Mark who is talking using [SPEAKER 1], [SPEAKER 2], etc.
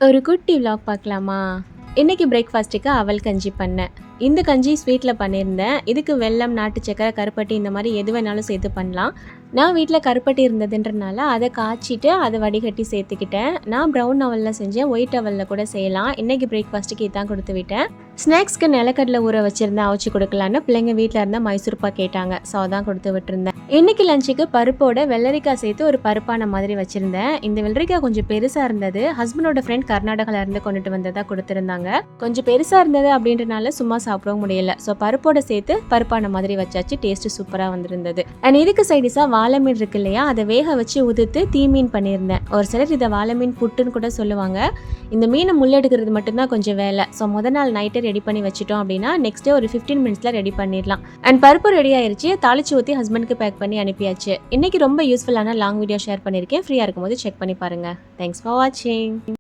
[SPEAKER 1] ஒரு குட்டி விலாக் பார்க்கலாமா? இன்னைக்கு பிரேக்ஃபாஸ்ட்டுக்கு அவல் கஞ்சி பண்ணேன். இந்த கஞ்சி ஸ்வீட்டில் பண்ணியிருந்தேன். இதுக்கு வெல்லம், நாட்டு சக்கரை, கருப்பட்டி இந்த மாதிரி எது வேணாலும் சேர்த்து பண்ணலாம். நான் வீட்டில் கருப்பட்டி இருந்ததுன்றனால அதை காய்ச்சிட்டு அதை வடிகட்டி சேர்த்துக்கிட்டேன். நான் ப்ரௌன் அவலில் செஞ்சேன், ஒயிட் அவலில் கூட செய்யலாம். இன்றைக்கி பிரேக்ஃபாஸ்ட்டுக்கு இதான் கொடுத்து விட்டேன். ஸ்நாக்ஸ்க்கு நிலக்கடலை ஊற வச்சுருந்தேன், அவிச்சு கொடுக்கலான்னு. பிள்ளைங்க வீட்டில் இருந்தால் மைசூர்பா கேட்டாங்க, ஸோ அதான் கொடுத்து விட்டுருந்தேன். இன்றைக்கி லஞ்சுக்கு பருப்போட வெள்ளரிக்காய் சேர்த்து ஒரு பருப்பான மாதிரி வச்சுருந்தேன். இந்த வெள்ளரிக்காய் கொஞ்சம் பெருசாக இருந்தது. ஹஸ்பண்டோட ஃப்ரெண்ட் கர்நாடகாவில் இருந்து கொண்டுட்டு வந்ததாக கொடுத்துருந்தாங்க. கொஞ்சம் பெருசாக இருந்தது அப்படின்றனால சும்மா சாப்பிடவும் முடியல. ஸோ பருப்போட சேர்த்து பருப்பான மாதிரி வச்சாச்சு. டேஸ்ட்டு சூப்பராக வந்திருந்தது. அண்ட் இதுக்கு சைடிஸாக வாழை மீன் இருக்கு இல்லையா, அதை வேக வச்சு உதுத்து தீமீன் பண்ணியிருந்தேன். ஒரு சிலர் இதை வாழை மீன் புட்டுன்னு கூட சொல்லுவாங்க. இந்த மீனை முள்ளெடுக்கிறது மட்டும்தான் கொஞ்சம் வேலை. ஸோ முதல் நாள் நைட்டே ரெடி பண்ணி வச்சுட்டோம் அப்படின்னா நெக்ஸ்ட் டே ஒரு 15 மினிட்ஸில் ரெடி பண்ணிடலாம். அண்ட் பருப்பு ரெடி ஆயிருச்சு. தாளிச்சு ஊற்றி ஹஸ்பண்டுக்கு பேக் பண்ணி அனுப்பியாச்சு. இன்னைக்கு ரொம்ப யூஸ்ஃபுல்லான லாங் வீடியோ ஷேர் பண்ணியிருக்கேன். ஃப்ரீயாக இருக்கும்போது செக் பண்ணி பாருங்கள். தேங்க்ஸ் ஃபார் வாட்சிங்.